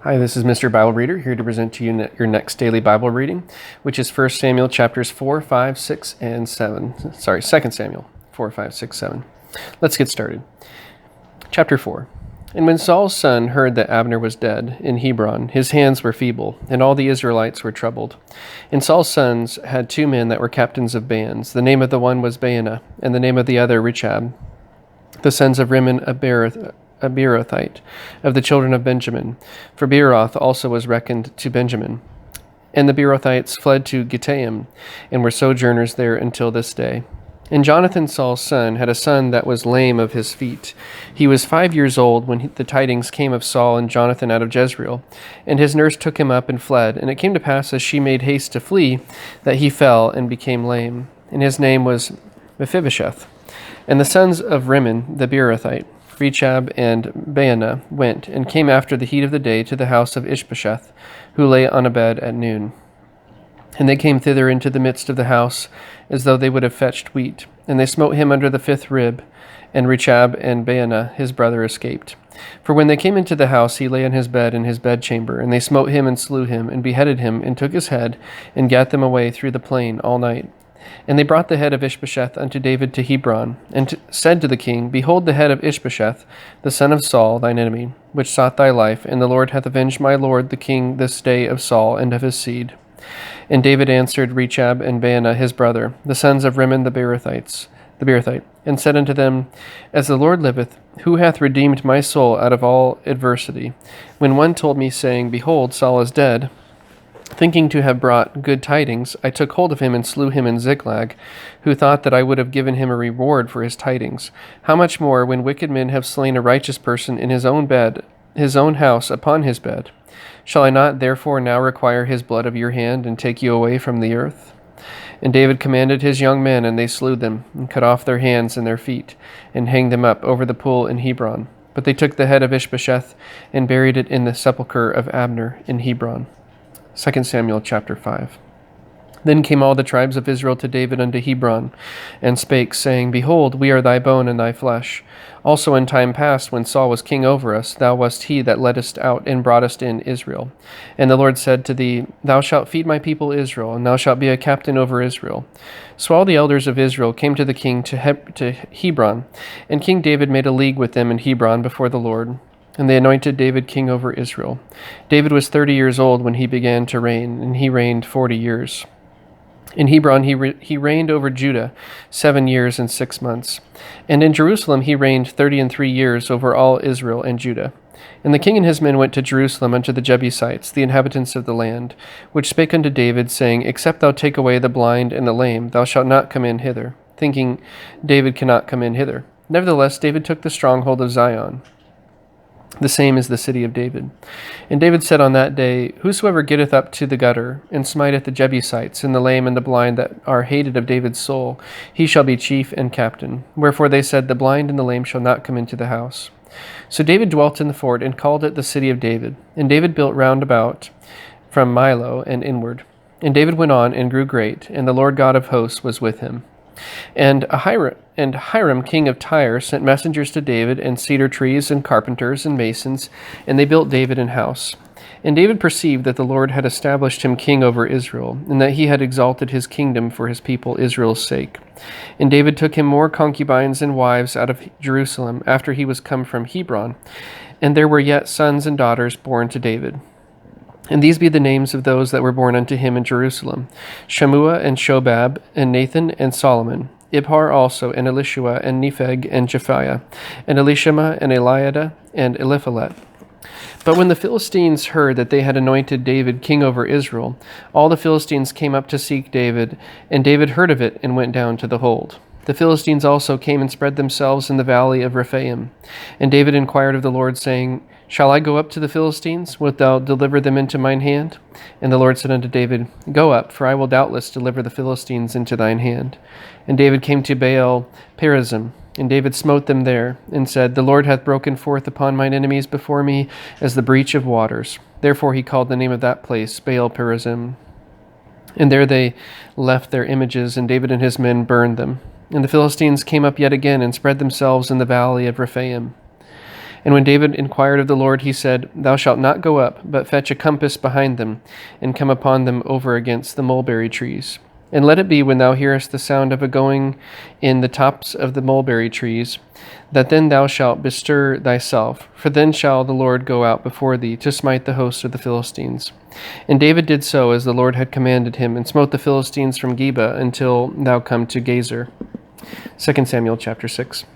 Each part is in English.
Hi, this is Mr. Bible Reader, here to present to you your next daily Bible reading, which is 1 Samuel chapters 4, 5, 6, and 7. 2 Samuel 4, 5, 6, 7. Let's get started. Chapter 4. And when Saul's son heard that Abner was dead in Hebron, his hands were feeble, and all the Israelites were troubled. And Saul's sons had 2 men that were captains of bands. The name of the one was Baanah, and the name of the other Rechab. The sons of Rimmon, a Beerothite, of the children of Benjamin, for Beeroth also was reckoned to Benjamin. And the Beerothites fled to Gittaim, and were sojourners there until this day. And Jonathan, Saul's son, had a son that was lame of his feet. He was 5 years old when the tidings came of Saul and Jonathan out of Jezreel. And his nurse took him up and fled. And it came to pass, as she made haste to flee, that he fell and became lame. And his name was Mephibosheth. And the sons of Rimmon, the Beerothite, Rechab and Baanah, went and came after the heat of the day to the house of Ishbosheth, who lay on a bed at noon. And they came thither into the midst of the house, as though they would have fetched wheat. And they smote him under the 5th rib, and Rechab and Baanah his brother escaped. For when they came into the house, he lay on his bed in his bedchamber, and they smote him and slew him, and beheaded him, and took his head, and gat them away through the plain all night. And they brought the head of Ishbosheth unto David to Hebron, and said to the king, Behold the head of Ishbosheth, the son of Saul, thine enemy, which sought thy life, and the Lord hath avenged my lord the king this day of Saul and of his seed. And David answered Rechab and Baanah his brother, the sons of Rimmon the Beerothite, and said unto them, As the Lord liveth, who hath redeemed my soul out of all adversity? When one told me, saying, Behold, Saul is dead, thinking to have brought good tidings, I took hold of him and slew him in Ziklag, who thought that I would have given him a reward for his tidings. How much more, when wicked men have slain a righteous person in his own bed, his own house, upon his bed? Shall I not therefore now require his blood of your hand, and take you away from the earth? And David commanded his young men, and they slew them, and cut off their hands and their feet, and hanged them up over the pool in Hebron. But they took the head of Ishbosheth, and buried it in the sepulchre of Abner in Hebron. 2 Samuel chapter 5. Then came all the tribes of Israel to David unto Hebron, and spake, saying, Behold, we are thy bone and thy flesh. Also in time past, when Saul was king over us, thou wast he that leddest out and broughtest in Israel. And the Lord said to thee, Thou shalt feed my people Israel, and thou shalt be a captain over Israel. So all the elders of Israel came to the king to Hebron, and King David made a league with them in Hebron before the Lord. And they anointed David king over Israel. David was 30 years old when he began to reign, and he reigned 40 years. In Hebron he reigned over Judah 7 years and 6 months. And in Jerusalem he reigned 33 years over all Israel and Judah. And the king and his men went to Jerusalem unto the Jebusites, the inhabitants of the land, which spake unto David, saying, Except thou take away the blind and the lame, thou shalt not come in hither, thinking, David cannot come in hither. Nevertheless David took the stronghold of Zion. The same is the city of David. And David said on that day, Whosoever getteth up to the gutter, and smiteth the Jebusites, and the lame and the blind that are hated of David's soul, he shall be chief and captain. Wherefore they said, The blind and the lame shall not come into the house. So David dwelt in the fort, and called it the city of David. And David built round about from Milo and inward. And David went on and grew great, and the Lord God of hosts was with him. And Hiram, king of Tyre, sent messengers to David, and cedar trees, and carpenters, and masons, and they built David an house. And David perceived that the Lord had established him king over Israel, and that he had exalted his kingdom for his people Israel's sake. And David took him more concubines and wives out of Jerusalem, after he was come from Hebron, and there were yet sons and daughters born to David. And these be the names of those that were born unto him in Jerusalem: Shammua, and Shobab, and Nathan, and Solomon, Ibhar also, and Elishua, and Nepheg, and Japhiah, and Elishama, and Eliada, and Eliphalet. But when the Philistines heard that they had anointed David king over Israel, all the Philistines came up to seek David, and David heard of it, and went down to the hold. The Philistines also came and spread themselves in the valley of Rephaim. And David inquired of the Lord, saying, Shall I go up to the Philistines? Wilt thou deliver them into mine hand? And the Lord said unto David, Go up, for I will doubtless deliver the Philistines into thine hand. And David came to Baal Perazim, and David smote them there, and said, The Lord hath broken forth upon mine enemies before me as the breach of waters. Therefore he called the name of that place Baal Perazim. And there they left their images, and David and his men burned them. And the Philistines came up yet again, and spread themselves in the valley of Rephaim. And when David inquired of the Lord, he said, Thou shalt not go up, but fetch a compass behind them, and come upon them over against the mulberry trees. And let it be, when thou hearest the sound of a going in the tops of the mulberry trees, that then thou shalt bestir thyself, for then shall the Lord go out before thee to smite the host of the Philistines. And David did so as the Lord had commanded him, and smote the Philistines from Geba until thou come to Gezer. 2 Samuel chapter 6.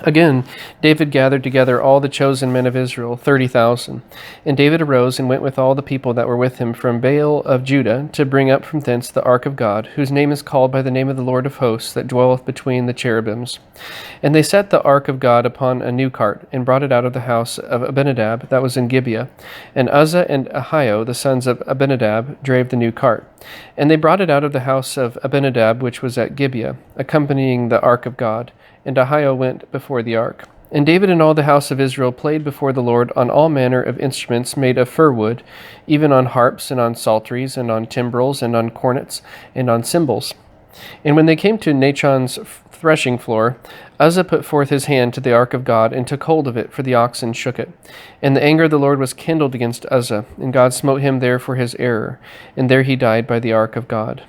Again, David gathered together all the chosen men of Israel, 30,000. And David arose and went with all the people that were with him from Baal of Judah to bring up from thence the ark of God, whose name is called by the name of the Lord of hosts, that dwelleth between the cherubims. And they set the ark of God upon a new cart, and brought it out of the house of Abinadab that was in Gibeah. And Uzzah and Ahio, the sons of Abinadab, drave the new cart. And they brought it out of the house of Abinadab, which was at Gibeah, accompanying the ark of God. And Ahio went before the ark. And David and all the house of Israel played before the Lord on all manner of instruments made of fir wood, even on harps and on psalteries and on timbrels and on cornets and on cymbals. And when they came to Nachon's threshing floor, Uzzah put forth his hand to the ark of God and took hold of it, for the oxen shook it. And the anger of the Lord was kindled against Uzzah, and God smote him there for his error, and there he died by the ark of God.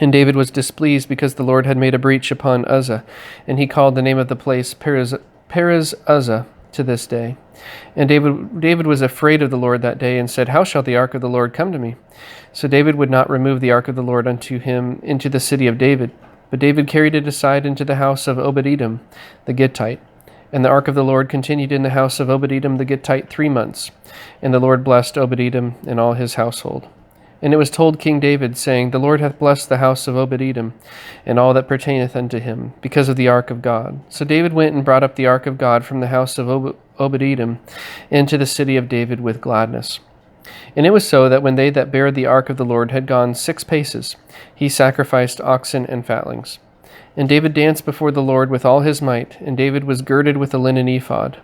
And David was displeased because the Lord had made a breach upon Uzzah, and he called the name of the place Perez Uzzah to this day. And David was afraid of the Lord that day, and said, How shall the ark of the Lord come to me? So David would not remove the ark of the Lord unto him into the city of David. But David carried it aside into the house of Obed-Edom the Gittite. And the ark of the Lord continued in the house of Obed-Edom the Gittite 3 months. And the Lord blessed Obed-Edom and all his household. And it was told King David, saying, The Lord hath blessed the house of Obed-Edom, and all that pertaineth unto him, because of the ark of God. So David went and brought up the ark of God from the house of Obed-Edom into the city of David with gladness. And it was so that when they that bare the ark of the Lord had gone 6 paces, he sacrificed oxen and fatlings. And David danced before the Lord with all his might, and David was girded with a linen ephod.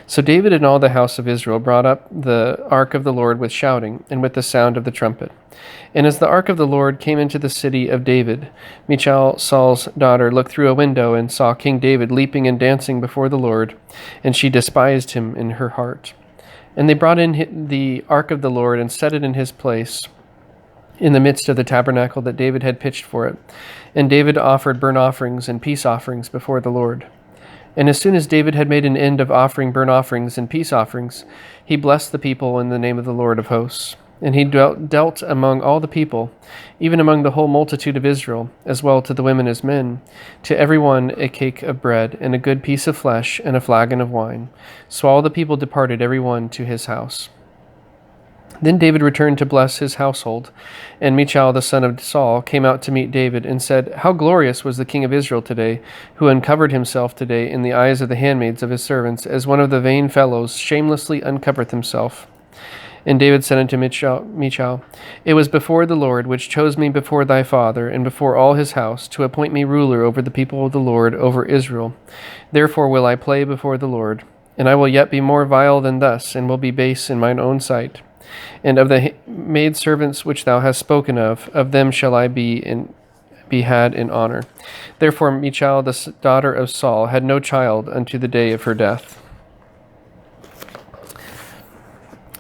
So David and all the house of Israel brought up the ark of the Lord with shouting, and with the sound of the trumpet. And as the ark of the Lord came into the city of David, Michal, Saul's daughter, looked through a window and saw King David leaping and dancing before the Lord, and she despised him in her heart. And they brought in the ark of the Lord and set it in his place in the midst of the tabernacle that David had pitched for it. And David offered burnt offerings and peace offerings before the Lord. And as soon as David had made an end of offering burnt offerings and peace offerings, he blessed the people in the name of the Lord of hosts. And he dealt among all the people, even among the whole multitude of Israel, as well to the women as men, to every one a cake of bread, and a good piece of flesh, and a flagon of wine. So all the people departed, every one to his house. Then David returned to bless his household, and Michal the son of Saul came out to meet David, and said, How glorious was the king of Israel today, who uncovered himself today in the eyes of the handmaids of his servants, as one of the vain fellows shamelessly uncovereth himself. And David said unto Michal, It was before the Lord, which chose me before thy father, and before all his house, to appoint me ruler over the people of the Lord, over Israel. Therefore will I play before the Lord, and I will yet be more vile than thus, and will be base in mine own sight. And of the maidservants which thou hast spoken of them shall I be had in honor. Therefore Michal the daughter of Saul had no child unto the day of her death.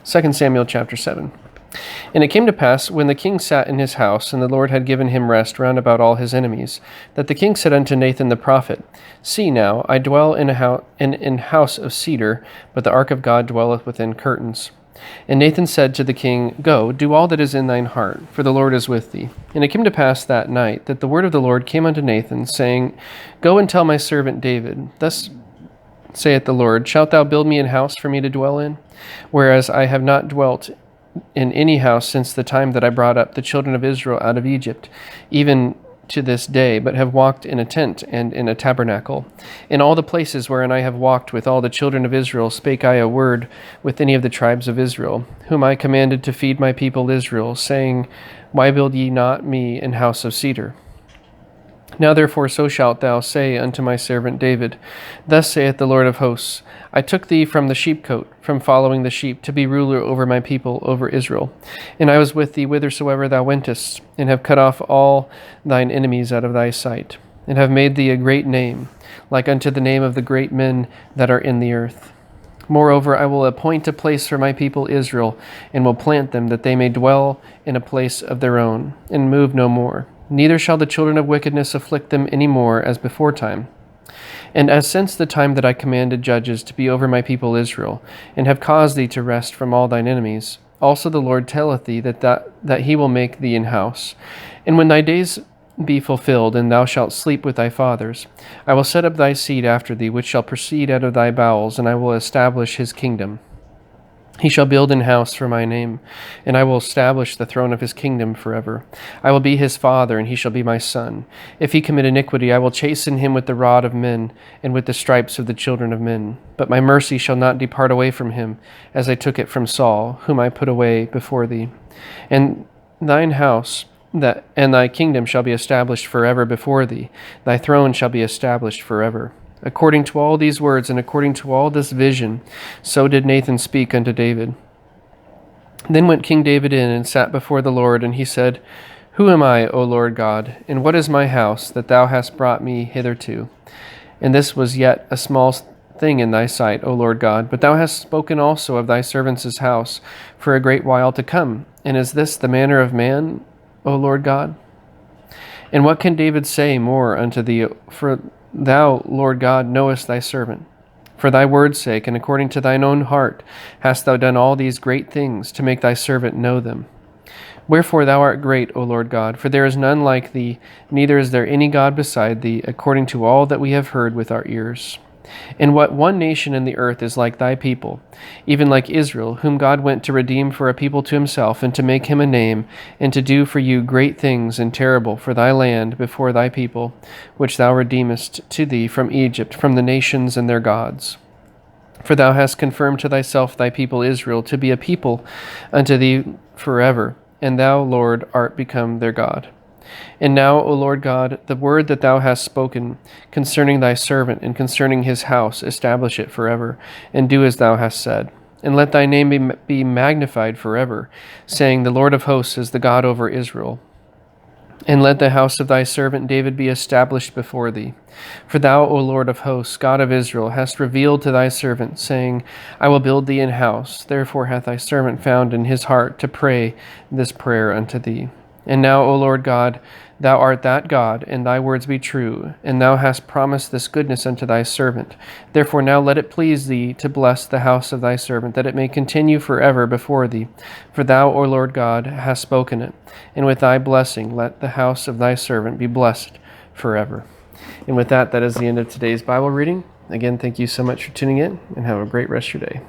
2 Samuel chapter 7. And it came to pass, when the king sat in his house, and the Lord had given him rest round about all his enemies, that the king said unto Nathan the prophet, See now, I dwell in a house of cedar, but the ark of God dwelleth within curtains. And Nathan said to the king, Go, do all that is in thine heart, for the Lord is with thee. And it came to pass that night that the word of the Lord came unto Nathan, saying, Go and tell my servant David, Thus saith the Lord, Shalt thou build me an house for me to dwell in? Whereas I have not dwelt in any house since the time that I brought up the children of Israel out of Egypt, even to this day, but have walked in a tent and in a tabernacle. In all the places wherein I have walked with all the children of Israel spake I a word with any of the tribes of Israel, whom I commanded to feed my people Israel, saying, Why build ye not me an house of cedar? Now therefore so shalt thou say unto my servant David, Thus saith the Lord of hosts, I took thee from the sheepcote, from following the sheep, to be ruler over my people, over Israel. And I was with thee whithersoever thou wentest, and have cut off all thine enemies out of thy sight, and have made thee a great name, like unto the name of the great men that are in the earth. Moreover, I will appoint a place for my people Israel, and will plant them, that they may dwell in a place of their own, and move no more. Neither shall the children of wickedness afflict them any more as beforetime. And as since the time that I commanded judges to be over my people Israel, and have caused thee to rest from all thine enemies, also the Lord telleth thee that he will make thee an house. And when thy days be fulfilled, and thou shalt sleep with thy fathers, I will set up thy seed after thee, which shall proceed out of thy bowels, and I will establish his kingdom. He shall build an house for my name, and I will establish the throne of his kingdom forever. I will be his father, and he shall be my son. If he commit iniquity, I will chasten him with the rod of men, and with the stripes of the children of men. But my mercy shall not depart away from him, as I took it from Saul, whom I put away before thee. And thine house and thy kingdom shall be established forever before thee. Thy throne shall be established forever. According to all these words, and according to all this vision, so did Nathan speak unto David. Then went King David in, and sat before the Lord, and he said, Who am I, O Lord God, and what is my house, that thou hast brought me hitherto? And this was yet a small thing in thy sight, O Lord God, but thou hast spoken also of thy servant's house for a great while to come. And is this the manner of man, O Lord God? And what can David say more unto thee? For thou, Lord God, knowest thy servant. For thy word's sake, and according to thine own heart, hast thou done all these great things, to make thy servant know them. Wherefore thou art great, O Lord God, for there is none like thee, neither is there any God beside thee, according to all that we have heard with our ears. And what one nation in the earth is like thy people, even like Israel, whom God went to redeem for a people to himself, and to make him a name, and to do for you great things and terrible for thy land before thy people, which thou redeemest to thee from Egypt, from the nations and their gods. For thou hast confirmed to thyself thy people Israel to be a people unto thee forever, and thou, Lord, art become their God. And now, O Lord God, the word that thou hast spoken concerning thy servant and concerning his house, establish it forever, and do as thou hast said. And let thy name be magnified forever, saying, The Lord of hosts is the God over Israel. And let the house of thy servant David be established before thee. For thou, O Lord of hosts, God of Israel, hast revealed to thy servant, saying, I will build thee an house. Therefore hath thy servant found in his heart to pray this prayer unto thee. And now, O Lord God, thou art that God, and thy words be true, and thou hast promised this goodness unto thy servant. Therefore now let it please thee to bless the house of thy servant, that it may continue forever before thee. For thou, O Lord God, hast spoken it, and with thy blessing let the house of thy servant be blessed forever. And with that, that is the end of today's Bible reading. Again, thank you so much for tuning in, and have a great rest of your day.